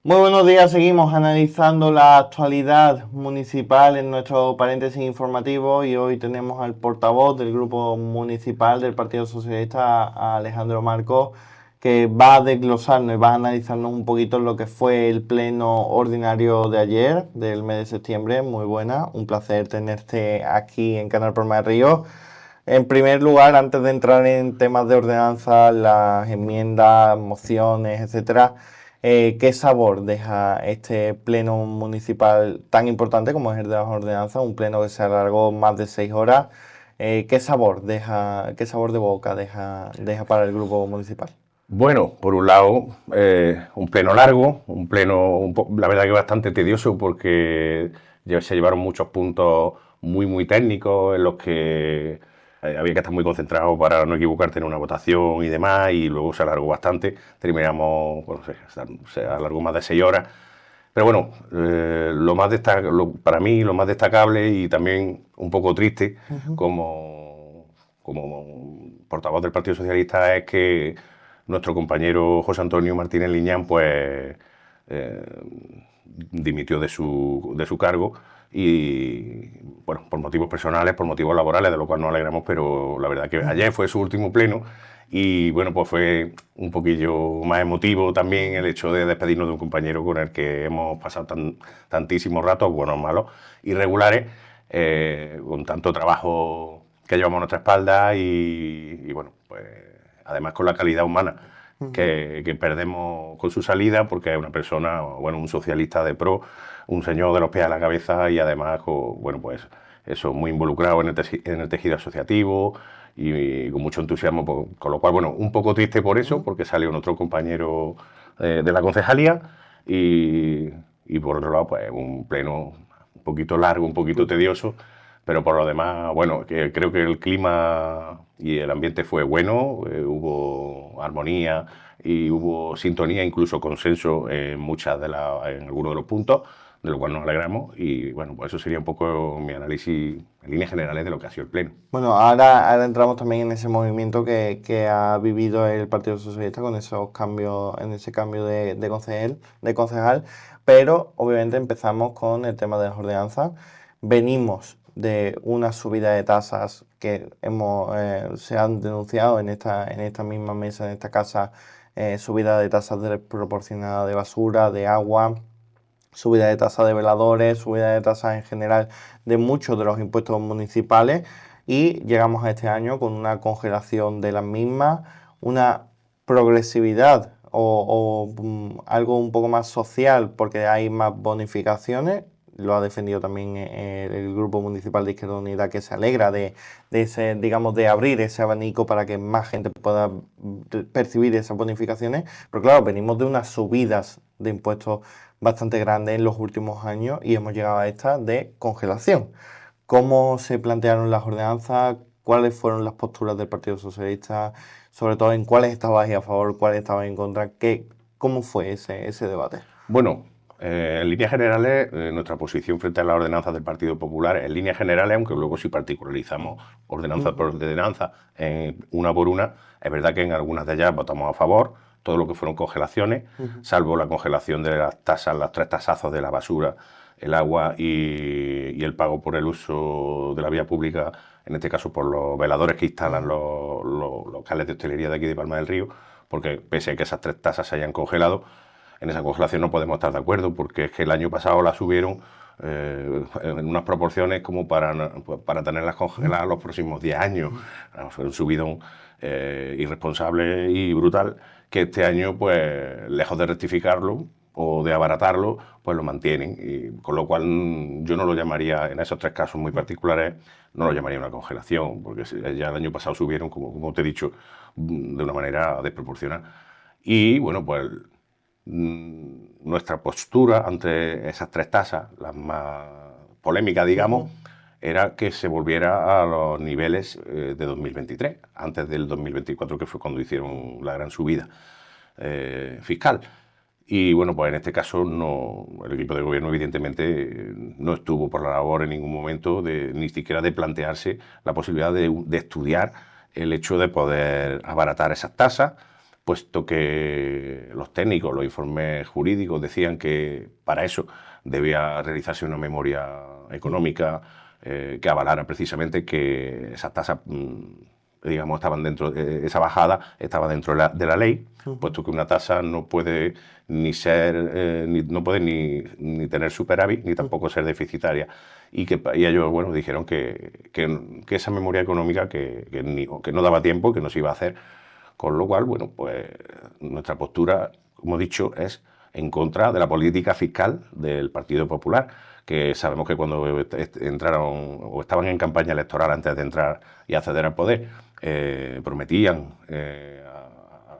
Muy buenos días, seguimos analizando la actualidad municipal en nuestro paréntesis informativo y hoy tenemos al portavoz del grupo municipal del Partido Socialista, a Alejandro Marcos, que va a desglosarnos y va a analizarnos un poquito lo que fue el pleno ordinario de ayer, del mes de septiembre. Muy buena, un placer tenerte aquí en Canal Palma de Río. En primer lugar, antes de entrar en temas de ordenanza, las enmiendas, mociones, etcétera, ¿qué sabor deja este pleno municipal tan importante como es el de las ordenanzas? Un pleno que se alargó más de 6 horas. ¿Qué sabor deja, qué sabor de boca deja para el grupo municipal? Bueno, por un lado, un pleno largo, un pleno, la verdad que bastante tedioso porque se llevaron muchos puntos muy técnicos en los que había que estar muy concentrado para no equivocarte en una votación y demás, y luego se alargó bastante, terminamos, bueno, se alargó más de 6 horas. Pero bueno, para mí lo más destacable y también un poco triste Ujú. como portavoz del Partido Socialista es que nuestro compañero José Antonio Martínez Liñán pues eh, dimitió de su cargo y bueno, por motivos personales, por motivos laborales, de lo cual nos alegramos, pero la verdad que ayer fue su último pleno y bueno, pues fue un poquillo más emotivo también el hecho de despedirnos de un compañero con el que hemos pasado tantísimos ratos, buenos, malos, irregulares, con tanto trabajo que llevamos a nuestra espalda y bueno, pues además con la calidad humana que perdemos con su salida, porque es una persona, bueno, un socialista de pro, un señor de los pies a la cabeza y además, bueno, pues eso, muy involucrado en el tejido asociativo y con mucho entusiasmo, con lo cual, bueno, un poco triste por eso, porque salió otro compañero de la concejalía y por otro lado, pues un pleno un poquito largo, un poquito tedioso, pero por lo demás, bueno, creo que el clima y el ambiente fue bueno, hubo armonía y hubo sintonía, incluso consenso en algunos de los puntos, de lo cual nos alegramos. Y bueno, pues eso sería un poco mi análisis en líneas generales de lo que ha sido el Pleno. Bueno, ahora entramos también en ese movimiento que ha vivido el Partido Socialista con esos cambios, en ese cambio de concejal, pero obviamente empezamos con el tema de las ordenanzas. Venimos de una subida de tasas que se han denunciado en esta misma mesa, en esta casa, subida de tasas desproporcionada de basura, de agua, subida de tasa de veladores, subida de tasas en general de muchos de los impuestos municipales y llegamos a este año con una congelación de las mismas, una progresividad o algo un poco más social porque hay más bonificaciones. Lo ha defendido también el Grupo Municipal de Izquierda Unida, que se alegra de ese, digamos, de abrir ese abanico para que más gente pueda percibir esas bonificaciones. Pero claro, venimos de unas subidas de impuestos bastante grandes en los últimos años y hemos llegado a esta de congelación. ¿Cómo se plantearon las ordenanzas? ¿Cuáles fueron las posturas del Partido Socialista? Sobre todo, ¿en cuáles estabais a favor, cuáles estabais en contra? ¿Cómo fue ese debate? Bueno, en líneas generales, nuestra posición frente a las ordenanzas del Partido Popular, en líneas generales, aunque luego sí particularizamos ordenanza por ordenanza, una por una, es verdad que en algunas de ellas votamos a favor, todo lo que fueron congelaciones, salvo la congelación de las tasas, los 3 tasazos de la basura, el agua y el pago por el uso de la vía pública, en este caso por los veladores que instalan los locales de hostelería de aquí de Palma del Río, porque pese a que esas 3 tasas se hayan congelado, en esa congelación no podemos estar de acuerdo, porque es que el año pasado la subieron en unas proporciones como para tenerlas congeladas los próximos 10 años. Fue un subidón irresponsable y brutal que este año, pues lejos de rectificarlo o de abaratarlo, pues lo mantienen. Y con lo cual yo no lo llamaría, en esos 3 casos muy particulares, no lo llamaría una congelación, porque ya el año pasado subieron, como te he dicho, de una manera desproporcionada. Y bueno, pues nuestra postura ante esas 3 tasas, las más polémicas, digamos, era que se volviera a los niveles de 2023, antes del 2024, que fue cuando hicieron la gran subida fiscal. Y bueno, pues en este caso el equipo de gobierno evidentemente no estuvo por la labor en ningún momento ni siquiera de plantearse la posibilidad de estudiar el hecho de poder abaratar esas tasas puesto que los técnicos, los informes jurídicos decían que para eso debía realizarse una memoria económica que avalara precisamente que esas tasas, digamos, estaban dentro, esa bajada estaba dentro de la ley, puesto que una tasa no puede ni ser, no puede ni tener superávit, ni tampoco ser deficitaria. Y ellos, bueno, dijeron que esa memoria económica que no daba tiempo, que no se iba a hacer. Con lo cual, bueno, pues nuestra postura, como he dicho, es en contra de la política fiscal del Partido Popular, que sabemos que cuando entraron o estaban en campaña electoral antes de entrar y acceder al poder, prometían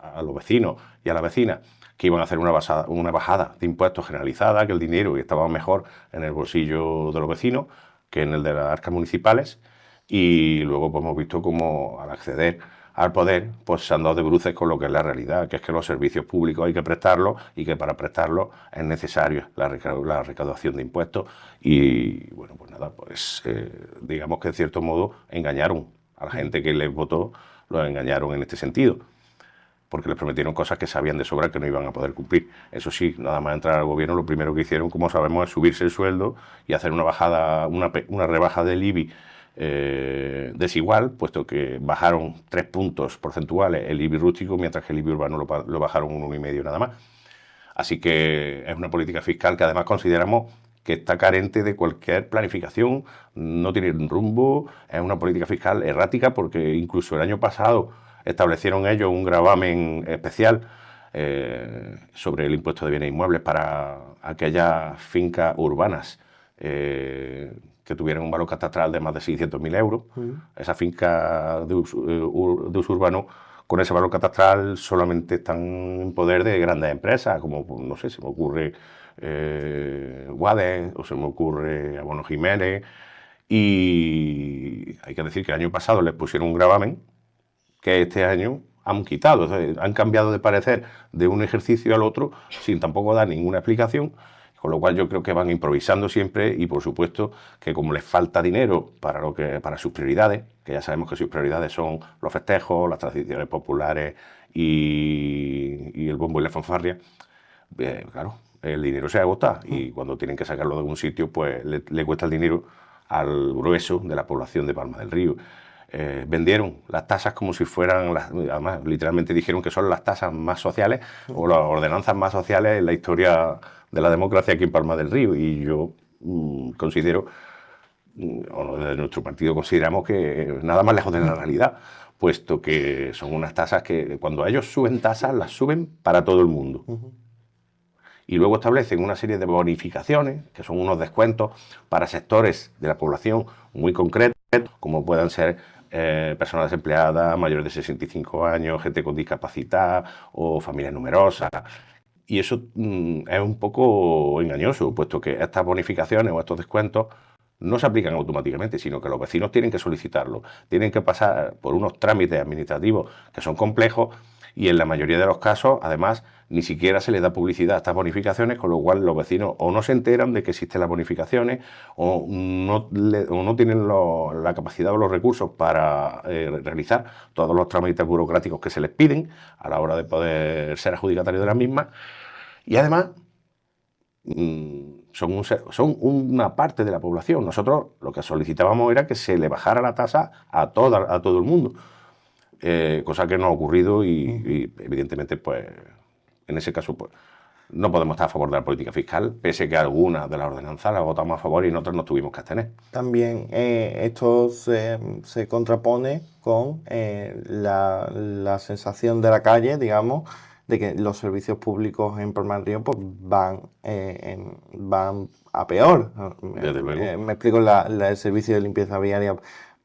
a los vecinos y a las vecinas que iban a hacer una bajada de impuestos generalizada, que el dinero estaba mejor en el bolsillo de los vecinos que en el de las arcas municipales, y luego pues, hemos visto cómo al acceder al poder, pues se han dado de bruces con lo que es la realidad, que es que los servicios públicos hay que prestarlos y que para prestarlos es necesario la recaudación de impuestos. Y bueno, pues nada, pues digamos que en cierto modo engañaron a la gente que les votó, los engañaron en este sentido, porque les prometieron cosas que sabían de sobra que no iban a poder cumplir. Eso sí, nada más entrar al gobierno, lo primero que hicieron, como sabemos, es subirse el sueldo y hacer una rebaja del IBI desigual, puesto que bajaron 3 puntos porcentuales el IBI rústico, mientras que el IBI urbano lo bajaron 1,5 nada más. Así que es una política fiscal que además consideramos que está carente de cualquier planificación, no tiene un rumbo, es una política fiscal errática, porque incluso el año pasado establecieron ellos un gravamen especial sobre el impuesto de bienes inmuebles para aquellas fincas urbanas que tuvieran un valor catastral de más de 600.000 euros. Esas fincas de uso urbano con ese valor catastral solamente están en poder de grandes empresas, como, no sé, se me ocurre Guades o se me ocurre Abono Jiménez. Y hay que decir que el año pasado les pusieron un gravamen que este año han quitado. O sea, han cambiado de parecer de un ejercicio al otro sin tampoco dar ninguna explicación, con lo cual yo creo que van improvisando siempre, y por supuesto que como les falta dinero para sus prioridades, que ya sabemos que sus prioridades son los festejos, las tradiciones populares y el bombo y la fanfarria, claro, el dinero se agota, y cuando tienen que sacarlo de algún sitio, pues le cuesta el dinero al grueso de la población de Palma del Río. Vendieron las tasas como si fueran, además literalmente dijeron que son las tasas más sociales o las ordenanzas más sociales en la historia de la democracia aquí en Palma del Río, y yo considero, o desde nuestro partido consideramos que nada más lejos de la realidad, puesto que son unas tasas que cuando ellos suben tasas las suben para todo el mundo. Y luego establecen una serie de bonificaciones, que son unos descuentos para sectores de la población muy concretos, como puedan ser personas desempleadas, mayores de 65 años, gente con discapacidad o familias numerosas. Y eso es un poco engañoso, puesto que estas bonificaciones o estos descuentos no se aplican automáticamente, sino que los vecinos tienen que solicitarlo, tienen que pasar por unos trámites administrativos que son complejos, y en la mayoría de los casos, además, ni siquiera se les da publicidad a estas bonificaciones, con lo cual los vecinos o no se enteran de que existen las bonificaciones o no tienen la capacidad o los recursos para realizar todos los trámites burocráticos que se les piden a la hora de poder ser adjudicatarios de las mismas. Y además son una parte de la población. Nosotros lo que solicitábamos era que se le bajara la tasa a todo el mundo, cosa que no ha ocurrido, y evidentemente pues en ese caso pues no podemos estar a favor de la política fiscal, pese que algunas de las ordenanzas las votamos a favor y nosotros nos tuvimos que abstener. También esto se contrapone con la sensación de la calle, digamos, de que los servicios públicos en Palma del Río pues, van a peor. Desde luego. Me explico, el servicio de limpieza viaria,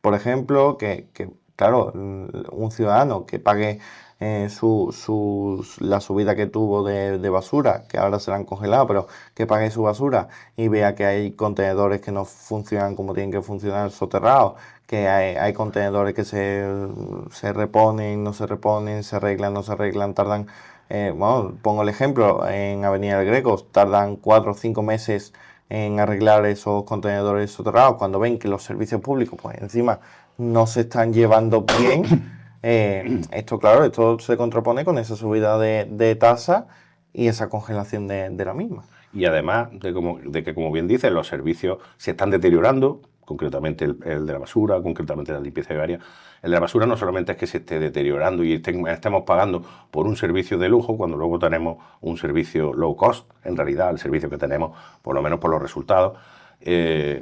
por ejemplo, que claro, un ciudadano que pague la subida que tuvo de basura, que ahora se la han congelado, pero que pague su basura y vea que hay contenedores que no funcionan como tienen que funcionar soterrados, que hay contenedores que se reponen, no se reponen, se arreglan, no se arreglan, tardan, bueno, pongo el ejemplo, en Avenida del Greco, tardan 4 o 5 meses en arreglar esos contenedores soterrados, cuando ven que los servicios públicos, pues encima no se están llevando bien. Esto, claro, esto se contrapone con esa subida de tasa y esa congelación de la misma. Y además de que, como bien dices, los servicios se están deteriorando, concretamente el de la basura, concretamente la limpieza viaria. El de la basura no solamente es que se esté deteriorando y estemos pagando por un servicio de lujo, cuando luego tenemos un servicio low cost, en realidad el servicio que tenemos, por lo menos por los resultados.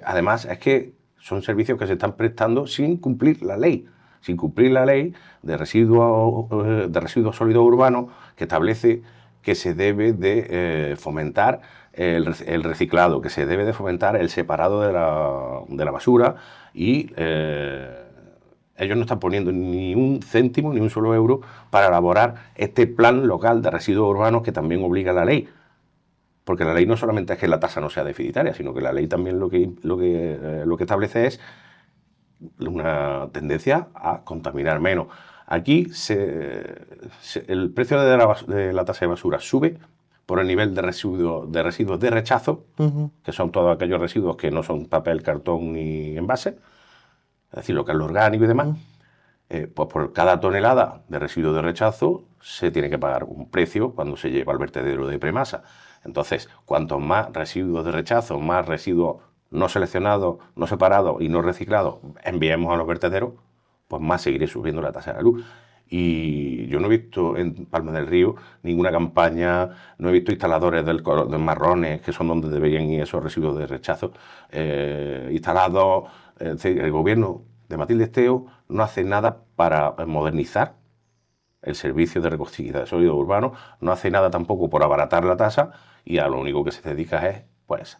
Además, es que son servicios que se están prestando sin cumplir la ley. Sin cumplir la ley de residuos sólidos urbanos, que establece que se debe de fomentar el reciclado, que se debe de fomentar el separado de la basura y ellos no están poniendo ni un céntimo, ni un solo euro para elaborar este plan local de residuos urbanos que también obliga la ley. Porque la ley no solamente es que la tasa no sea deficitaria, sino que la ley también lo que establece es una tendencia a contaminar menos. Aquí el precio de la tasa de basura sube por el nivel de residuos de rechazo, que son todos aquellos residuos que no son papel, cartón ni envase, es decir, lo que es lo orgánico y demás. Pues por cada tonelada de residuos de rechazo se tiene que pagar un precio cuando se lleva al vertedero de premasa. Entonces, cuantos más residuos de rechazo, más residuos no seleccionados, no separados y no reciclados enviemos a los vertederos, pues más seguiré subiendo la tasa de la luz. Y yo no he visto en Palma del Río ninguna campaña, no he visto instaladores de marrones, que son donde deberían ir esos residuos de rechazo, instalados. El gobierno de Matilde Esteo no hace nada para modernizar el servicio de recogida de sólidos urbanos, no hace nada tampoco por abaratar la tasa y a lo único que se dedica es pues,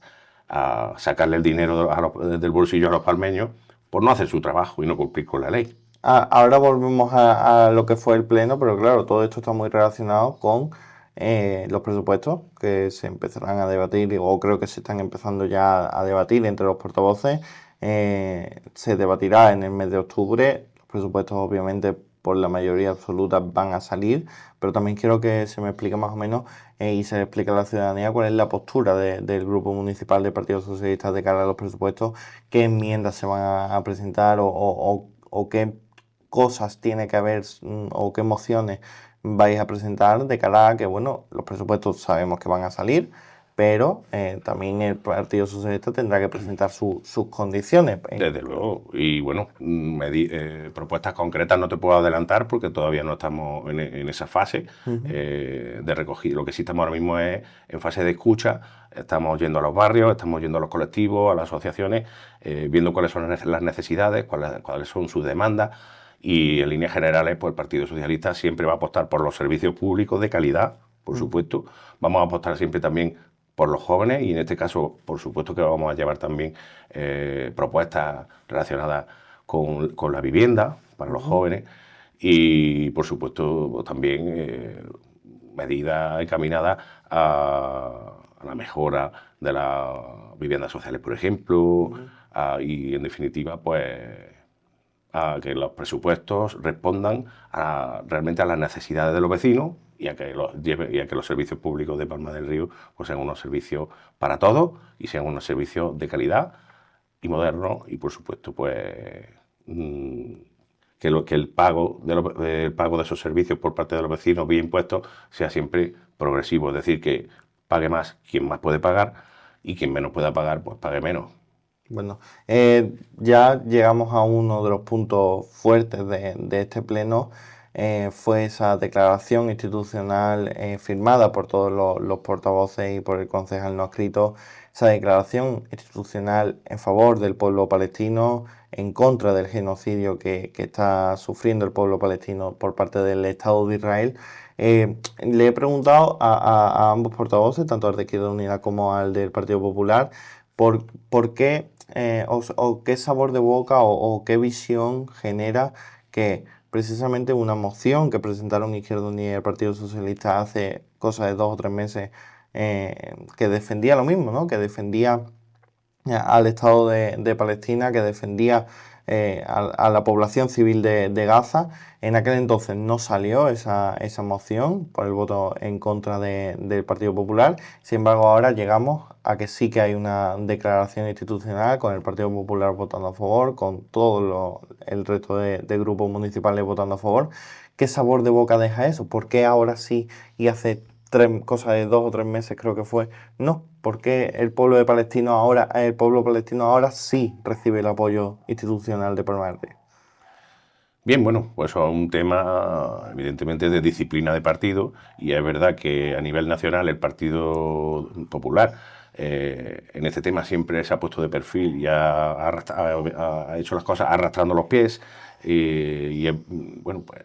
a sacarle el dinero del bolsillo a los palmeños por no hacer su trabajo y no cumplir con la ley. Ahora volvemos a lo que fue el pleno, pero claro, todo esto está muy relacionado con los presupuestos que se empezarán a debatir, o creo que se están empezando ya a debatir entre los portavoces. Se debatirá en el mes de octubre. Los presupuestos, obviamente, por la mayoría absoluta van a salir, pero también quiero que se me explique más o menos y se le explique a la ciudadanía cuál es la postura del Grupo Municipal del Partido Socialista de cara a los presupuestos, qué enmiendas se van a presentar o qué cosas tiene que haber o qué mociones vais a presentar de cara a que, bueno, los presupuestos sabemos que van a salir, pero también el Partido Socialista tendrá que presentar sus condiciones. Desde luego. Y bueno, propuestas concretas no te puedo adelantar porque todavía no estamos en esa fase de recogida. Lo que sí estamos ahora mismo es en fase de escucha. Estamos yendo a los barrios, estamos yendo a los colectivos, a las asociaciones, viendo cuáles son las necesidades, cuáles son sus demandas. Y en líneas generales, pues el Partido Socialista siempre va a apostar por los servicios públicos de calidad, por supuesto. Vamos a apostar siempre también por los jóvenes y en este caso, por supuesto que vamos a llevar también propuestas relacionadas con la vivienda para los jóvenes y, por supuesto, también medidas encaminadas a la mejora de las viviendas sociales, por ejemplo, y, en definitiva, pues a que los presupuestos respondan realmente a las necesidades de los vecinos y a que los servicios públicos de Palma del Río pues, sean unos servicios para todos y sean unos servicios de calidad y modernos y, por supuesto, pues que el pago de esos servicios por parte de los vecinos vía impuestos sea siempre progresivo, es decir, que pague más quien más puede pagar y quien menos pueda pagar, pues pague menos. Bueno, ya llegamos a uno de los puntos fuertes de este pleno, fue esa declaración institucional firmada por todos los portavoces y por el concejal no adscrito, esa declaración institucional en favor del pueblo palestino, en contra del genocidio que está sufriendo el pueblo palestino por parte del Estado de Israel. Le he preguntado a ambos portavoces, tanto al de Izquierda Unida como al del Partido Popular, por qué o qué sabor de boca o qué visión genera que precisamente una moción que presentaron Izquierda Unida y el Partido Socialista hace cosa de 2 o 3 meses que defendía lo mismo, ¿no? Que defendía al Estado de Palestina, que defendía a la población civil de Gaza. En aquel entonces no salió esa moción por el voto en contra del Partido Popular. Sin embargo, ahora llegamos a que sí que hay una declaración institucional con el Partido Popular votando a favor, con todo el resto de grupos municipales votando a favor. ¿Qué sabor de boca deja eso? ¿Por qué ahora sí y hace cosa de 2 o 3 meses creo que fue? No, porque el pueblo palestino ahora sí recibe el apoyo institucional de Palma del Río. Bien, bueno, pues es un tema evidentemente de disciplina de partido y es verdad que a nivel nacional el Partido Popular en este tema siempre se ha puesto de perfil y ha hecho las cosas arrastrando los pies bueno, pues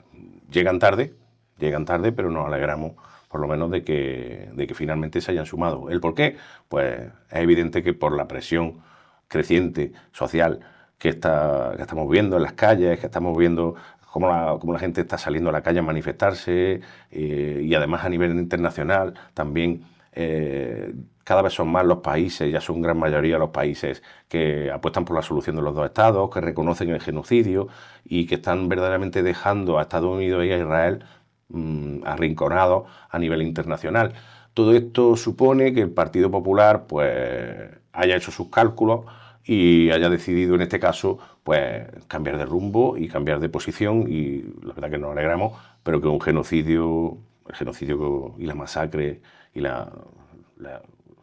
llegan tarde, pero nos alegramos por lo menos de que finalmente se hayan sumado. ¿El por qué? Pues es evidente que por la presión creciente social que estamos viendo en las calles, que estamos viendo cómo la gente está saliendo a la calle a manifestarse y además a nivel internacional también cada vez son más los países, ya son gran mayoría los países que apuestan por la solución de los dos estados, que reconocen el genocidio y que están verdaderamente dejando a Estados Unidos y a Israel arrinconados a nivel internacional. Todo esto supone que el Partido Popular pues haya hecho sus cálculos y haya decidido en este caso pues cambiar de rumbo y cambiar de posición y la verdad que nos alegramos, pero que el genocidio y la masacre y la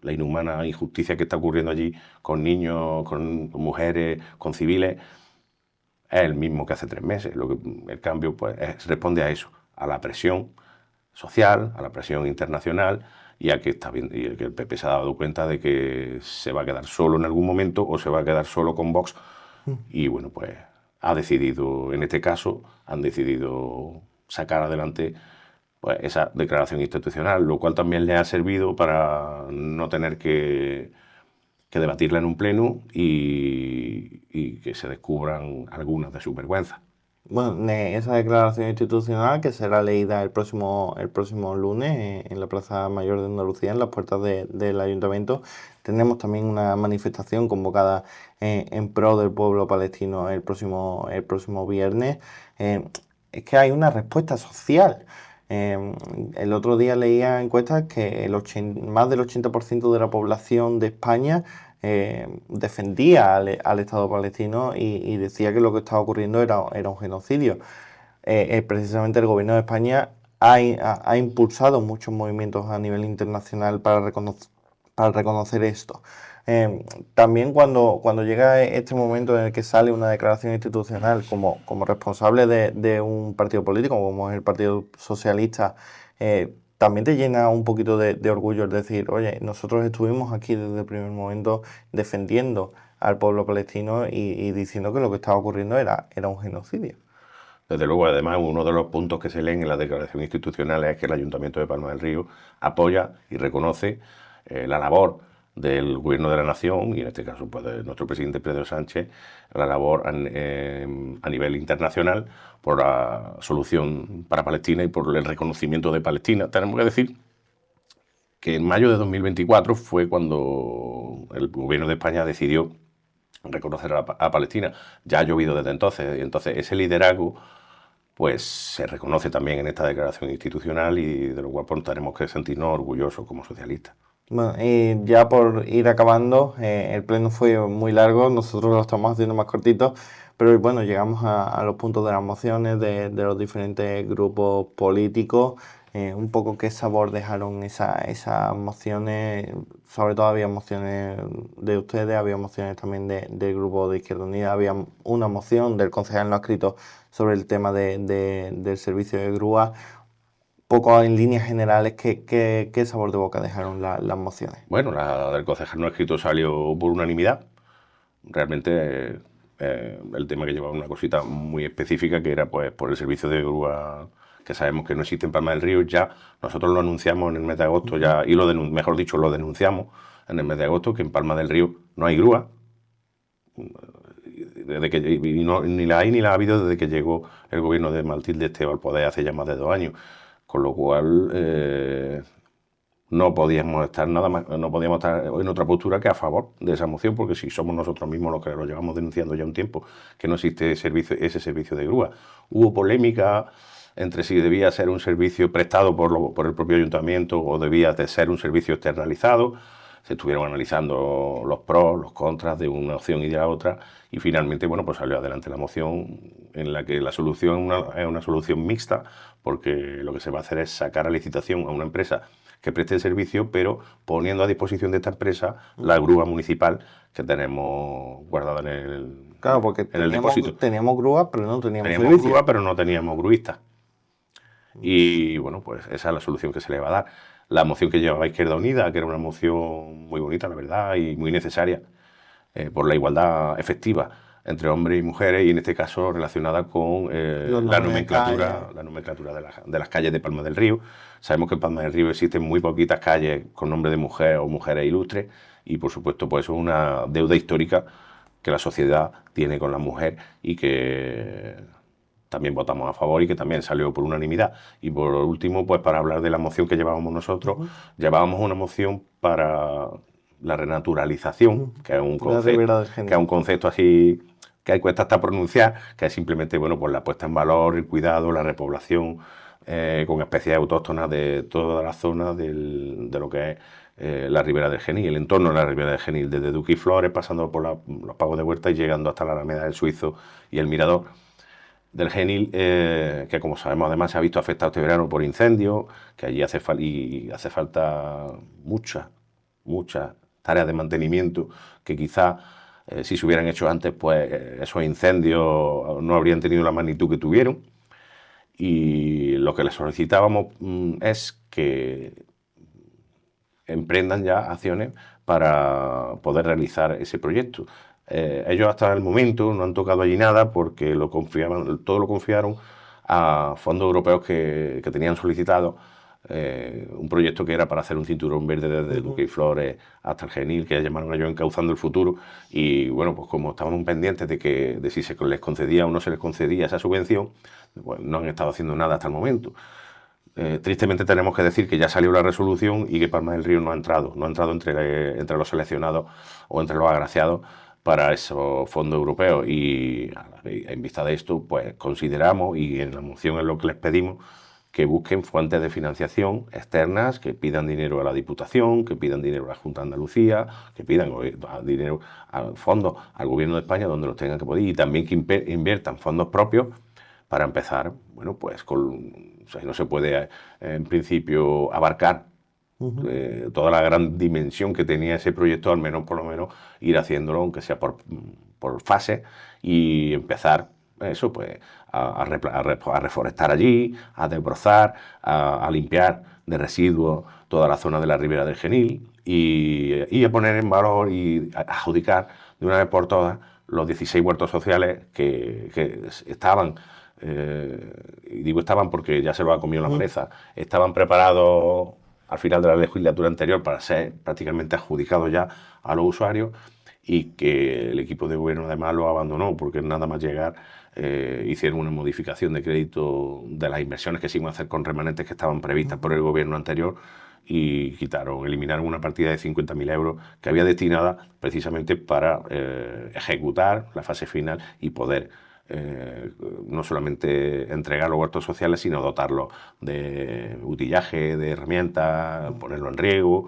inhumana injusticia que está ocurriendo allí con niños, con mujeres, con civiles, es el mismo que hace 3 meses. El cambio pues responde a eso, a la presión social, a la presión internacional y a que está bien, y que el PP se ha dado cuenta de que se va a quedar solo en algún momento o se va a quedar solo con Vox y bueno, pues ha decidido, en este caso, han decidido sacar adelante pues, esa declaración institucional, lo cual también les ha servido para no tener que debatirla en un pleno y que se descubran algunas de sus vergüenzas. Bueno, esa declaración institucional que será leída el próximo lunes en la Plaza Mayor de Andalucía, en las puertas del Ayuntamiento. Tenemos también una manifestación convocada en pro del pueblo palestino el próximo viernes. Es que hay una respuesta social. El otro día leía encuestas que más del 80% de la población de España defendía al Estado palestino y decía que lo que estaba ocurriendo era un genocidio. Precisamente el gobierno de España ha impulsado muchos movimientos a nivel internacional para reconocer esto. También cuando llega este momento en el que sale una declaración institucional como responsable de un partido político, como es el Partido Socialista, también te llena un poquito de orgullo el decir, oye, nosotros estuvimos aquí desde el primer momento defendiendo al pueblo palestino y diciendo que lo que estaba ocurriendo era un genocidio. Desde luego, además, uno de los puntos que se leen en la declaración institucional es que el Ayuntamiento de Palma del Río apoya y reconoce la labor del Gobierno de la Nación, y en este caso pues, de nuestro presidente Pedro Sánchez, la labor a nivel internacional por la solución para Palestina y por el reconocimiento de Palestina. Tenemos que decir que en mayo de 2024 fue cuando el Gobierno de España decidió reconocer a Palestina. Ya ha llovido desde entonces, y entonces ese liderazgo pues se reconoce también en esta declaración institucional y de lo cual pues, tenemos que sentirnos orgullosos como socialistas. Bueno, y ya por ir acabando, el pleno fue muy largo, nosotros lo estamos haciendo más cortito, pero bueno, llegamos a los puntos de las mociones de los diferentes grupos políticos, un poco qué sabor dejaron esas mociones, sobre todo había mociones de ustedes, había mociones también del grupo de Izquierda Unida, había una moción del concejal no escrito sobre el tema del servicio de grúa. Poco en líneas generales, ¿qué sabor de boca dejaron las mociones? Bueno, la del concejal no escrito salió por unanimidad. Realmente el tema que llevaba una cosita muy específica que era pues por el servicio de grúa que sabemos que no existe en Palma del Río. Ya nosotros lo anunciamos en el mes de agosto ya y mejor dicho lo denunciamos en el mes de agosto que en Palma del Río no hay grúa. Ni la hay ni la ha habido desde que llegó el gobierno de Matilde Esteba al poder hace ya más de 2 años. Con lo cual no podíamos estar no podíamos estar en otra postura que a favor de esa moción, porque si somos nosotros mismos los que lo llevamos denunciando ya un tiempo, que no existe ese servicio de grúa. Hubo polémica entre si debía ser un servicio prestado por el propio ayuntamiento o debía de ser un servicio externalizado. Se estuvieron analizando los pros, los contras de una opción y de la otra, y finalmente, bueno, pues salió adelante la moción en la que la solución es una solución mixta, porque lo que se va a hacer es sacar a licitación a una empresa que preste el servicio, pero poniendo a disposición de esta empresa la grúa municipal que tenemos guardada Claro, porque en el depósito. teníamos grúa, pero no teníamos Teníamos servicio. grúa, pero no teníamos gruistas. Y bueno, pues esa es la solución que se le va a dar. La moción que llevaba Izquierda Unida, que era una moción muy bonita, la verdad, y muy necesaria, por la igualdad efectiva entre hombres y mujeres, y en este caso relacionada con la nomenclatura de las calles de Palma del Río. Sabemos que en Palma del Río existen muy poquitas calles con nombre de mujer o mujeres ilustres, y por supuesto pues eso es una deuda histórica que la sociedad tiene con la mujer y que también votamos a favor y que también salió por unanimidad. Y por último, pues para hablar de la moción que llevábamos nosotros, llevábamos una moción para la renaturalización, que es un concepto así que cuesta hasta pronunciar, que es simplemente, bueno, pues la puesta en valor, el cuidado, la repoblación con especies autóctonas de toda la zona de lo que es la Ribera del Genil, el entorno de la Ribera del Genil, desde Duque y Flores, pasando por los Pagos de Huerta y llegando hasta la Alameda del Suizo y el Mirador del Genil, que como sabemos además se ha visto afectado este verano por incendios, que allí hace falta muchas tareas de mantenimiento que quizá si se hubieran hecho antes, pues esos incendios no habrían tenido la magnitud que tuvieron. Y lo que les solicitábamos es que emprendan ya acciones para poder realizar ese proyecto. Ellos hasta el momento no han tocado allí nada porque todo lo confiaron a fondos europeos que tenían solicitado un proyecto que era para hacer un cinturón verde desde Duque y Flores hasta el Genil, que llamaron ellos Encauzando el Futuro. Y bueno, pues como estaban pendientes de si se les concedía o no se les concedía esa subvención, pues no han estado haciendo nada hasta el momento. Tristemente tenemos que decir que ya salió la resolución y que Palma del Río no ha entrado entre los seleccionados o entre los agraciados para esos fondos europeos. Y en vista de esto, pues consideramos, y en la moción es lo que les pedimos, que busquen fuentes de financiación externas, que pidan dinero a la Diputación, que pidan dinero a la Junta de Andalucía, que pidan dinero a fondos al Gobierno de España donde los tengan que poder, y también que inviertan fondos propios para empezar, bueno, pues no se puede en principio abarcar toda la gran dimensión que tenía ese proyecto, al menos por lo menos ir haciéndolo, aunque sea por fase, y empezar eso, pues a reforestar allí, a desbrozar, a limpiar de residuos toda la zona de la Ribera del Genil y a poner en valor y a adjudicar de una vez por todas los 16 huertos sociales que estaban, y digo estaban porque ya se lo ha comido la maleza, estaban preparados al final de la legislatura anterior para ser prácticamente adjudicados ya a los usuarios, y que el equipo de gobierno además lo abandonó porque nada más llegar hicieron una modificación de crédito de las inversiones que se iban a hacer con remanentes que estaban previstas por el gobierno anterior, y eliminaron una partida de 50.000 euros que había destinada precisamente para ejecutar la fase final y poder no solamente entregar los huertos sociales, sino dotarlos de utillaje, de herramientas, ponerlo en riego.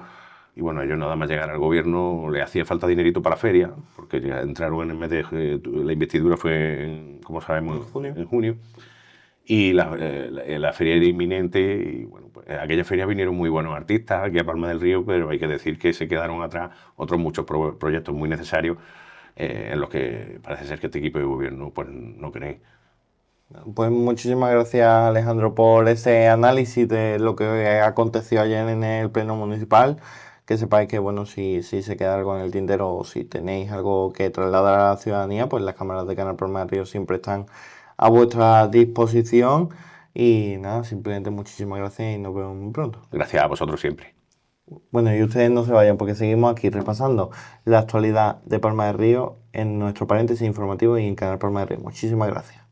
Y bueno, ellos nada más llegar al gobierno le hacía falta dinerito para la feria, porque ya entraron en el mes de... La investidura fue, como sabemos, en junio. Y la feria era inminente, y bueno, pues a aquella feria vinieron muy buenos artistas aquí a Palma del Río, pero hay que decir que se quedaron atrás otros muchos proyectos muy necesarios en los que parece ser que este equipo de gobierno pues no cree. Pues muchísimas gracias, Alejandro, por ese análisis de lo que aconteció ayer en el Pleno Municipal. Que sepáis que, bueno, si se queda algo en el tintero o si tenéis algo que trasladar a la ciudadanía, pues las cámaras de Canal Palma del Río siempre están a vuestra disposición. Y nada, simplemente muchísimas gracias y nos vemos muy pronto. Gracias a vosotros siempre. Bueno, y ustedes no se vayan porque seguimos aquí repasando la actualidad de Palma del Río en nuestro paréntesis informativo y en Canal Palma del Río. Muchísimas gracias.